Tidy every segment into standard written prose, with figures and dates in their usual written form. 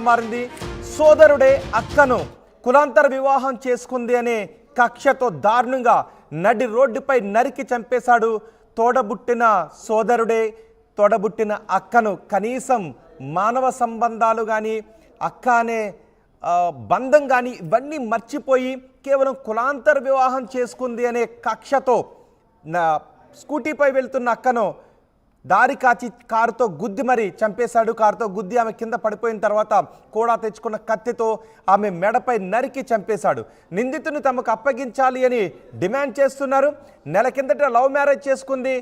మారింది. సోదరుడే అక్కను కులాంతర వివాహం చేసుకుంది అనే కక్షతో దారుణంగా నడి రోడ్డుపై నరికి చంపేశాడు. తోడబుట్టిన సోదరుడే తోడబుట్టిన అక్కను కనీసం మానవ సంబంధాలు కానీ అక్క అనే బంధం కానీ ఇవన్నీ మర్చిపోయి కేవలం కులాంతర వివాహం చేసుకుంది అనే కక్షతో స్కూటీపై వెళ్తున్న అక్కను దారి కాచి కారుతో గుద్ది మరి చంపేశాడు. కారుతో గుద్ది ఆమె కింద పడిపోయిన తర్వాత కూడా తెచ్చుకున్న కత్తితో ఆమె మెడపై నరికి చంపేశాడు. నిందితుని తమకు అప్పగించాలి అని డిమాండ్ చేస్తున్నారు. నెల కిందట లవ్ మ్యారేజ్ చేసుకుంది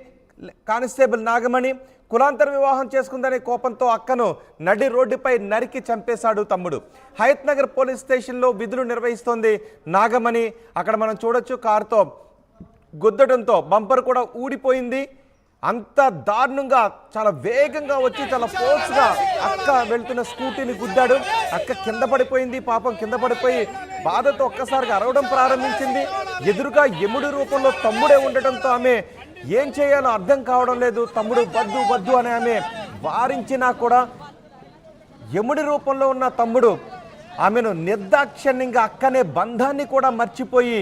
కానిస్టేబుల్ నాగమణి. కులాంతర వివాహం చేసుకుందనే కోపంతో అక్కను నడి రోడ్డుపై నరికి చంపేశాడు తమ్ముడు. హయత్ నగర్ పోలీస్ స్టేషన్లో విధులు నిర్వహిస్తోంది నాగమణి. అక్కడ మనం చూడొచ్చు కారుతో గుద్దడంతో బంపర్ కూడా ఊడిపోయింది. అంత దారుణంగా చాలా వేగంగా వచ్చి చాలా ఫోర్స్గా అక్క వెళ్తున్న స్కూటీని గుద్దాడు. అక్క కింద పడిపోయింది. పాపం కింద పడిపోయి బాధతో ఒక్కసారిగా అరవడం ప్రారంభించింది. ఎదురుగా యముడి రూపంలో తమ్ముడే ఉండటంతో ఆమె ఏం చేయాలో అర్థం కావడం లేదు. తమ్ముడు వద్దు వద్దు అని ఆమె వారించినా కూడా యముడి రూపంలో ఉన్న తమ్ముడు ఆమెను నిర్దాక్షిణ్యంగా అక్కనే బంధాన్ని కూడా మర్చిపోయి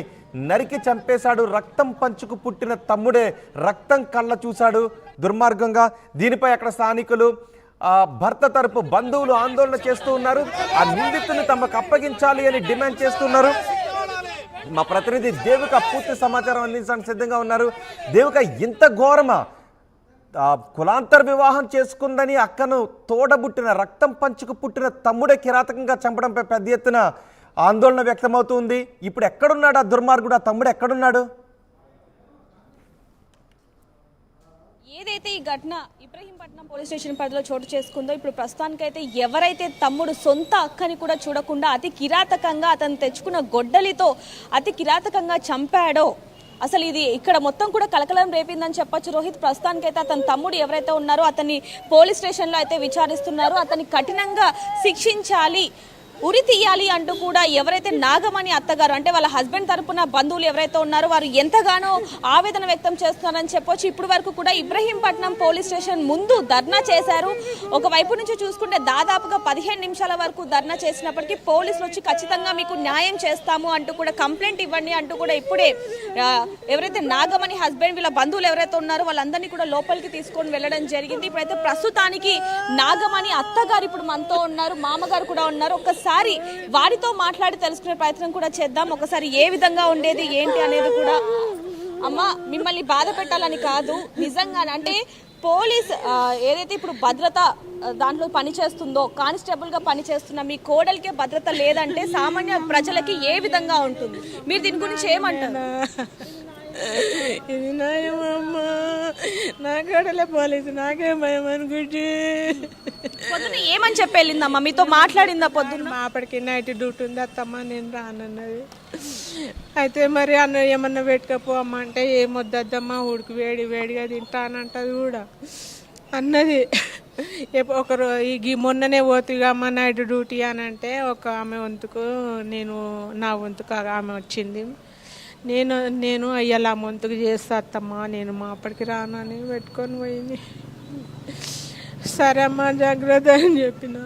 నరికి చంపేశాడు. రక్తం పంచుకు పుట్టిన తమ్ముడే రక్తం కళ్ళ చూశాడు దుర్మార్గంగా. దీనిపై అక్కడ స్థానికులు భర్త తరపు బంధువులు ఆందోళన చేస్తూ ఉన్నారు. ఆ నిందితుని తమకు అప్పగించాలి అని డిమాండ్ చేస్తున్నారు. మా ప్రతినిధి దేవిక పూర్తి సమాచారం అందించడానికి సిద్ధంగా ఉన్నారు. దేవిక, ఇంత ఘోరమా? కులాంతర వివాహం చేసుకుందని అక్కను తోడబుట్టిన రక్తం పంచుకు పుట్టిన తమ్ముడే కిరాతకంగా చంపడంపై పెద్ద ఎత్తున ఆందోళన వ్యక్తమవుతుంది. ఇప్పుడు ఎక్కడున్నాడు ఆ దుర్మార్గుడు? ఆ తమ్ముడు ఎక్కడున్నాడు? ఏదైతే ఈ ఘటన ఇబ్రహీంపట్నం పోలీస్ స్టేషన్ పరిధిలో చోటు చేసుకుందో, ఇప్పుడు ప్రస్తుతానికైతే ఎవరైతే తమ్ముడు సొంత అక్కని కూడా చూడకుండా అతి కిరాతకంగా అతను తెచ్చుకున్న గొడ్డలితో అతి కిరాతకంగా చంపాడో, అసలు ఇది ఇక్కడ మొత్తం కూడా కలకలం రేపిందని చెప్పొచ్చు రోహిత్. ప్రస్తుతానికైతే అతని తమ్ముడు ఎవరైతే ఉన్నారో అతన్ని పోలీస్ స్టేషన్లో అయితే విచారిస్తున్నారు. అతన్ని కఠినంగా శిక్షించాలి, ఉరి తీయాలి అంటూ కూడా ఎవరైతే నాగమణి అత్తగారు అంటే వాళ్ళ హస్బెండ్ తరపున బంధువులు ఎవరైతే ఉన్నారో వారు ఎంతగానో ఆవేదన వ్యక్తం చేస్తున్నారని చెప్పొచ్చు. ఇప్పటి వరకు కూడా ఇబ్రహీంపట్నం పోలీస్ స్టేషన్ ముందు ధర్నా చేశారు. ఒకవైపు నుంచి చూసుకుంటే దాదాపుగా 15 నిమిషాల వరకు ధర్నా చేసినప్పటికీ పోలీసులు వచ్చి ఖచ్చితంగా మీకు న్యాయం చేస్తాము అంటూ కూడా కంప్లైంట్ ఇవ్వండి అంటూ కూడా ఇప్పుడే ఎవరైతే నాగమణి హస్బెండ్ వీళ్ళ బంధువులు ఎవరైతే ఉన్నారో వాళ్ళందరినీ కూడా లోపలికి తీసుకొని వెళ్ళడం జరిగింది. ఇప్పుడైతే ప్రస్తుతానికి నాగమణి అత్తగారు ఇప్పుడు మనతో ఉన్నారు, మామగారు కూడా ఉన్నారు. ఒకసారి వారితో మాట్లాడి తెలుసుకునే ప్రయత్నం కూడా చేద్దాం. ఒకసారి ఏ విధంగా ఉండేది ఏంటి అనేది కూడా. అమ్మ, మిమ్మల్ని బాధ పెట్టాలని కాదు, నిజంగా అంటే పోలీస్ ఏదైతే ఇప్పుడు భద్రత దాంట్లో పనిచేస్తుందో, కానిస్టేబుల్గా పనిచేస్తున్న మీ కోడలికే భద్రత లేదంటే సామాన్య ప్రజలకి ఏ విధంగా ఉంటుంది? మీరు దీని గురించి ఏమంటారు? ఇది నాయమమ్మా, నా కడలే పోలీసు, నాకే భయం అనుకుంటే. పొద్దున్న ఏమని చెప్పి వెళ్ళిందమ్మా? మీతో మాట్లాడిందా పొద్దున్న? మాపడికి నైట్ డ్యూటీ ఉంది అత్తమ్మ, నేను రానన్నది. అయితే మరి అన్న ఏమన్నా పెట్టుకపోమ్మా అంటే ఏమొద్దమ్మా, ఉడికి వేడి వేడిగా తింటానంటది కూడా అన్నది. ఒకరు ఈ మొన్ననే పోతుగా అమ్మ నైట్ డ్యూటీ అని అంటే ఒక ఆమె వంతుకు నేను నా వంతుకు ఆమె వచ్చింది. నేను అయ్యాల వంతుకు చేస్తా అత్తమ్మా, నేను మా అప్పటికి రానని పెట్టుకొని పోయింది. సరే అమ్మా జాగ్రత్త అని చెప్పిన.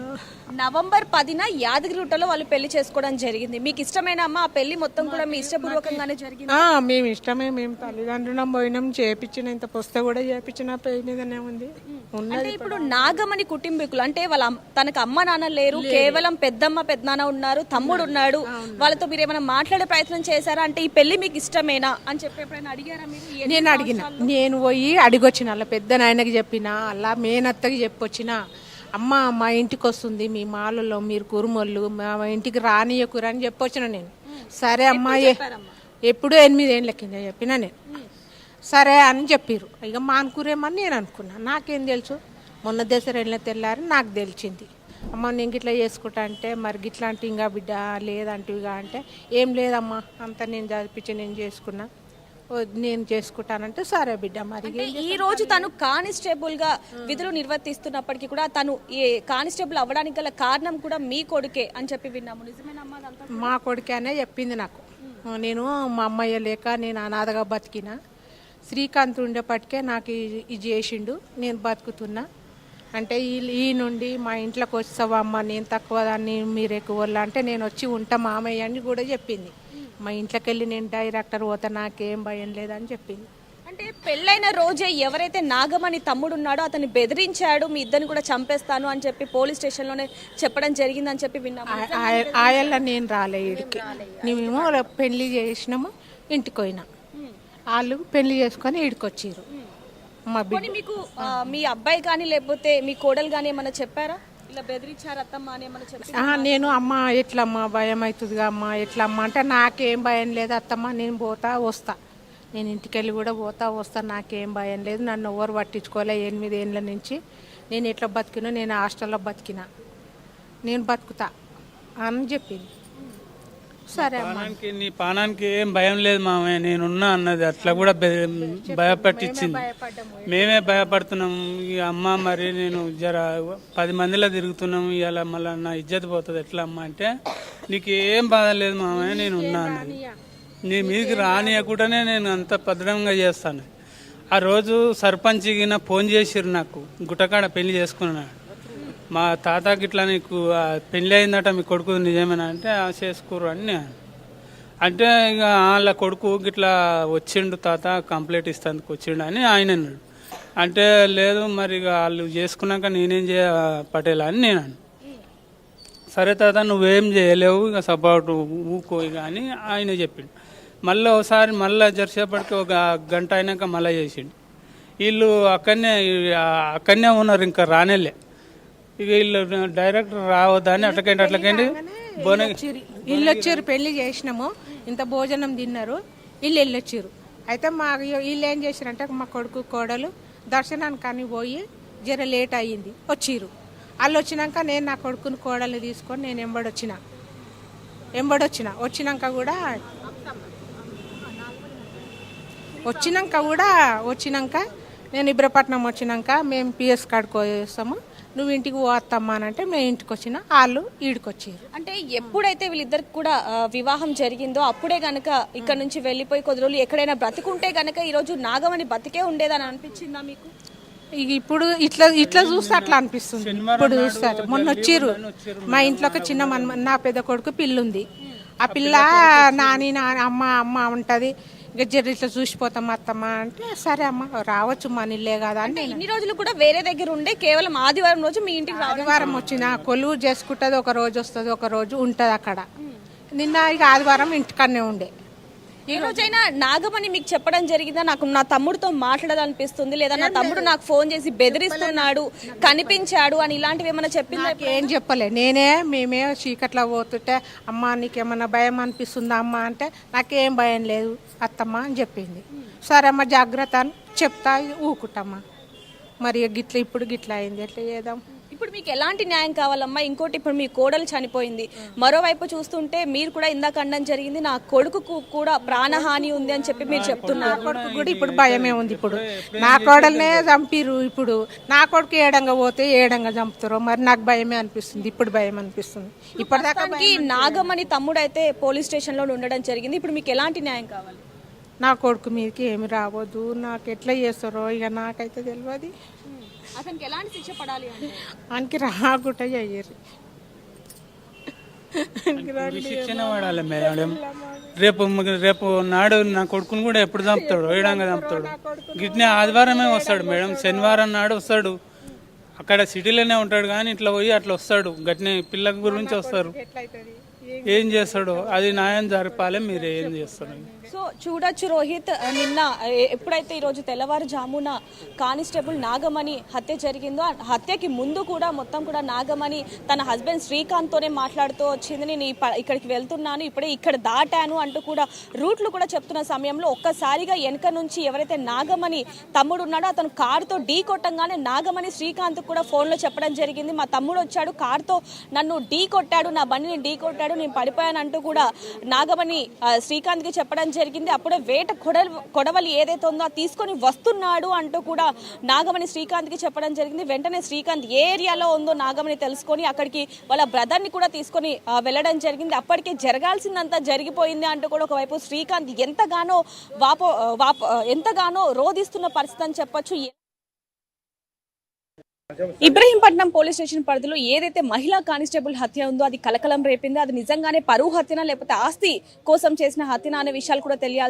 నవంబర్ 10న యాదగిరిగుట్టలో వాళ్ళు పెళ్లి చేసుకోవడం జరిగింది. మీకు ఇష్టమైన అమ్మ ఆ పెళ్లి మొత్తం కూడా మీ ఇష్టపూర్వకంగానే జరిగింది? మేము ఇష్టమే, మేము తల్లిదండ్రులం పోయినాం, చేపించిన ఇంత పుస్తకం కూడా చేపించిన పేరు మీదనే ఉంది. అంటే ఇప్పుడు నాగమణి కుటుంబీకులు అంటే వాళ్ళ తనకు అమ్మ నాన్న లేరు, కేవలం పెద్దమ్మ పెద్దనాన్న ఉన్నారు, తమ్ముడు ఉన్నాడు. వాళ్ళతో మీరు ఏమైనా మాట్లాడే ప్రయత్నం చేశారా? అంటే ఈ పెళ్లి మీకు ఇష్టమేనా అని చెప్పి ఎప్పుడైనా అడిగారా మీరు? నేను అడిగిన, నేను పోయి అడిగొచ్చిన, అలా పెద్ద నాయనకి చెప్పిన, అలా మేనత్తకి చెప్పొచ్చిన, అమ్మ మా ఇంటికి వస్తుంది మీ మాలలో, మీరు కురుమోళ్ళు మా ఇంటికి రానియకురు అని చెప్పొచ్చిన నేను. సరే అమ్మా, ఎప్పుడూ 8 ఏళ్ళ కింద చెప్పిన నేను. సరే అని చెప్పారు. ఇక మానుకురేమని నేను అనుకున్నా, నాకేం తెలుసు. మొన్న దసరా తెల్లారి నాకు తెలిసింది. అమ్మ నేను గిట్లా చేసుకుంటా అంటే, మరి గిట్లాంటి ఇంకా బిడ్డ లేదంటివిగా అంటే, ఏం లేదమ్మా అంతా నేను చదివించి నేను చేసుకున్నా, నేను చేసుకుంటానంటే సరే బిడ్డ. మరి ఈ రోజు తను కానిస్టేబుల్ గా విధులు నిర్వర్తిస్తున్నప్పటికీ కూడా తను ఈ కానిస్టేబుల్ అవ్వడానికి గల కారణం కూడా మీ కొడుకే అని చెప్పి విన్నాము. నిజమేనమ్మా? మా కొడుకే అనే చెప్పింది నాకు. నేను మా అమ్మయ్య లేక నేను అనాథగా బతికిన. శ్రీకాంత్ ఉండేపటికే నాకు ఇది చేసిండు, నేను బతుకుతున్నా. అంటే ఈ నుండి మా ఇంట్లోకి వస్తావమ్మా, నేను తక్కువ దాన్ని మీరు ఎక్కువ వాళ్ళు అంటే నేను వచ్చి ఉంటా మామయ్య అని కూడా చెప్పింది. మా ఇంట్లోకి వెళ్ళి నేను డైరెక్టర్ పోతా, నాకేం భయం లేదని చెప్పింది. అంటే పెళ్ళైన రోజే ఎవరైతే నాగమణి తమ్ముడు ఉన్నాడో అతన్ని బెదిరించాడు, మీ ఇద్దరిని కూడా చంపేస్తాను అని చెప్పి పోలీస్ స్టేషన్లోనే చెప్పడం జరిగిందని చెప్పి విన్నాము. ఆయల్ల నేను రాలే ఇడికి, మేమేమో పెళ్లి చేసినాము, ఇంటికి పోయినా. వాళ్ళు పెళ్లి చేసుకొని ఇడికొచ్చారు. మా పోనీ మీకు మీ అబ్బాయి కానీ లేకపోతే మీ కోడలు కానీ ఏమన్నా చెప్పారా, ఇలా బెదిరించారు అత్తమ్మ అని ఏమన్నా చెప్పారా? నేను అమ్మ ఎట్లమ్మా భయం అవుతుందిగా అమ్మ ఎట్లమ్మా అంటే నాకేం భయం లేదు అత్తమ్మ, నేను పోతా వస్తా, నేను ఇంటికి వెళ్ళి కూడా పోతా వస్తా, నాకేం భయం లేదు, నన్ను ఎవరు పట్టించుకోలే 8 ఏళ్ళ నుంచి. నేను ఎట్లా బతికినా, నేను హాస్టల్లో బతికినా, నేను బతుకుతా అని చెప్పింది. సరే అమ్మా, నీ పానానికి ఏం భయం లేదు మామయ్య, నేనున్నా అన్నది. అట్లా కూడా భయపట్టించింది. మేమే భయపడుతున్నాము. ఇక అమ్మ మరి నేను జర 10 మందిలో తిరుగుతున్నాము, ఇవాళ మళ్ళీ నా ఇజ్జత్ పోతుంది ఎట్లా అమ్మ అంటే, నీకు ఏం బాధ లేదు మామయ్య, నేను ఉన్నా అన్నది. నీ మీదకి రానియకుండానే నేను అంత భద్రంగా చేస్తాను. ఆ రోజు సర్పంచ్ గిన ఫోన్ చేసిర్రు నాకు, గుట్టకాడ పెళ్లి చేసుకున్నాడు. మా తాతకి ఇట్లా నీకు పెళ్ళి అయిందట, మీ కొడుకు నిజమేనా అంటే చేసుకోరు అని అంటే, ఇక వాళ్ళ కొడుకు గిట్లా వచ్చిండు తాత, కంప్లైంట్ ఇస్తానికి వచ్చిండు అని ఆయన అన్నాడు. అంటే లేదు మరి ఇక వాళ్ళు చేసుకున్నాక నేనేం చేయ పటేలా అని నేను అన్నాను. సరే తాత నువ్వేం చేయలేవు, ఇక సపోర్ట్ ఊకో ఇక అని ఆయన చెప్పిండు. మళ్ళీ ఒకసారి మళ్ళీ జరసేపటికి ఒక గంట అయినాక మళ్ళీ చేసిండు. వీళ్ళు అక్కడనే ఉన్నారు, ఇంకా రానేలే. ఇక వీళ్ళు డైరెక్టర్ రావద్దని అట్లకండి ఇల్లు వచ్చారు, పెళ్లి చేసినాము, ఇంత భోజనం తిన్నారు, వీళ్ళు వెళ్ళొచ్చారు. అయితే మా వీళ్ళు ఏం చేశారంటే మా కొడుకు కోడలు దర్శనానికి కానీ పోయి జర లేట్ అయ్యింది, వచ్చిర్రు. వాళ్ళు వచ్చినాక నేను నా కొడుకుని కోడలు తీసుకొని నేను ఎంబడొచ్చిన వచ్చినాక నేను ఇబ్రపట్నం వచ్చినాక మేము పిఎస్ కాడికి వేస్తాము, నువ్వు ఇంటికి పోతామ్మా అని అంటే మేము ఇంటికి వచ్చిన, వాళ్ళు ఈడికొచ్చారు. అంటే ఎప్పుడైతే వీళ్ళిద్దరికి కూడా వివాహం జరిగిందో అప్పుడే గనక ఇక్కడ నుంచి వెళ్ళిపోయి కొద్ది రోజులు ఎక్కడైనా బ్రతికుంటే గనక ఈరోజు నాగమణి బతికే ఉండేదని అనిపించిందా మీకు? ఇక ఇప్పుడు ఇట్లా చూస్తే అట్లా అనిపిస్తుంది. ఇప్పుడు చూస్తారు, మొన్న వచ్చిర్రు మా ఇంట్లో ఒక చిన్న నా పెద్ద కొడుకు పిల్లుంది, ఆ పిల్ల నాని అమ్మ ఉంటది, ఇక జర ఇట్లా చూసిపోతాం అత్తమ్మ అంటే సరే అమ్మ రావచ్చు మన ఇల్లే కదా అని. ఇన్ని రోజులు కూడా వేరే దగ్గర ఉండే కేవలం ఆదివారం రోజు మీ ఇంటికి ఆదివారం వచ్చిన కొలువు చేసుకుంటది, ఒక రోజు వస్తుంది, ఒక రోజు ఉంటది అక్కడ. నిన్న ఇక ఆదివారం ఇంటికన్నే ఉండే. ఈ రోజైనా నాగమణి మీకు చెప్పడం జరిగిందా, నాకు నా తమ్ముడితో మాట్లాడాలనిపిస్తుంది, లేదా నా తమ్ముడు నాకు ఫోన్ చేసి బెదిరిస్తున్నాడు, కనిపించాడు అని ఇలాంటివి ఏమైనా చెప్పిందా? ఏం చెప్పలే. మేమే చీకట్లో పోతుంటే అమ్మ నీకేమన్నా భయం అనిపిస్తుందా అమ్మ అంటే నాకేం భయం లేదు అత్తమ్మ అని చెప్పింది. సరే అమ్మ జాగ్రత్త అని చెప్తా ఊకుంటమ్మా. మరి ఇప్పుడు గిట్లా అయింది, ఎట్లా చేద్దాం? ఇప్పుడు మీకు ఎలాంటి న్యాయం కావాలమ్మా? ఇంకోటి, ఇప్పుడు మీ కోడలు చనిపోయింది, మరోవైపు చూస్తుంటే మీరు కూడా ఇందాక అనడం జరిగింది నా కొడుకుకు కూడా ప్రాణహాని ఉంది అని చెప్పి మీరు చెప్తున్నారు. కొడుకు కూడా ఇప్పుడు భయమే ఉంది. ఇప్పుడు నా కోడలనే చంపిరు, ఇప్పుడు నా కొడుకు ఏడంగా పోతే ఏడంగా చంపుతారు, మరి నాకు భయమే అనిపిస్తుంది, ఇప్పుడు భయం అనిపిస్తుంది. ఇప్పటిదాకా నాగమణి తమ్ముడు అయితే పోలీస్ స్టేషన్లో ఉండడం జరిగింది, ఇప్పుడు మీకు ఎలాంటి న్యాయం కావాలి? నా కొడుకు మీదకి ఏమి రావద్దు, నాకు ఎట్లా చేస్తారో ఇక నాకైతే తెలియదు. అతనికి ఎలాంటి శిక్ష పడాలి అంటే ఆయనకి రాకుండా చెయ్యరు, శిక్షణ పడాలి మేడం. రేపు నాడు నా కొడుకుని కూడా ఎప్పుడు చంపుతాడు, ఏడంగా చంపుతాడు. గిట్నే ఆదివారమే వస్తాడు మేడం, శనివారం నాడు వస్తాడు. అక్కడ సిటీలోనే ఉంటాడు కానీ ఇట్లా పోయి అట్లా వస్తాడు. గట్నే పిల్ల గురించి వస్తారు, ఏం చేస్తాడు అది న్యాయం జరపాలి. మీరు ఏం చేస్తారు? సో చూడొచ్చు రోహిత్, నిన్న ఎప్పుడైతే ఈరోజు తెల్లవారుజామున కానిస్టేబుల్ నాగమణి హత్య జరిగిందో, హత్యకి ముందు కూడా మొత్తం కూడా నాగమణి తన హస్బెండ్ శ్రీకాంత్తోనే మాట్లాడుతూ వచ్చింది, నేను ఇక్కడికి వెళ్తున్నాను, ఇప్పుడే ఇక్కడ దాటాను అంటూ కూడా రూట్లు కూడా చెప్తున్న సమయంలో ఒక్కసారిగా వెనక నుంచి ఎవరైతే నాగమణి తమ్ముడు ఉన్నాడో అతను కారుతో ఢీ కొట్టంగానే నాగమణి శ్రీకాంత్ కూడా ఫోన్లో చెప్పడం జరిగింది, మా తమ్ముడు వచ్చాడు, కారుతో నన్ను ఢీ కొట్టాడు, నా బండిని ఢీ కొట్టాడు, నేను పడిపోయాను అంటూ కూడా నాగమణి శ్రీకాంత్కి చెప్పడం జరిగింది. అప్పుడే వేట కొడవలి ఏదైతే ఉందో తీసుకొని వస్తున్నాడు అంటూ కూడా నాగమణి శ్రీకాంత్కి చెప్పడం జరిగింది. వెంటనే శ్రీకాంత్ ఏ ఏరియాలో ఉందో నాగమణి తెలుసుకొని అక్కడికి వాళ్ళ బ్రదర్ని కూడా తీసుకొని వెళ్ళడం జరిగింది. అప్పటికే జరగాల్సిందంతా జరిగిపోయింది అంటూ కూడా ఒకవైపు శ్రీకాంత్ ఎంతగానో రోధిస్తున్న పరిస్థితి అని చెప్పొచ్చు. ఇబ్రహీంపట్నం పోలీస్ స్టేషన్ పరిధిలో ఏదైతే మహిళా కానిస్టేబుల్ హత్య ఉందో అది కలకలం రేపింది. అది నిజంగానే పరువు హత్యనా లేకపోతే ఆస్తి కోసం చేసిన హత్యనా అనే విషయాలు కూడా తెలియాల్సి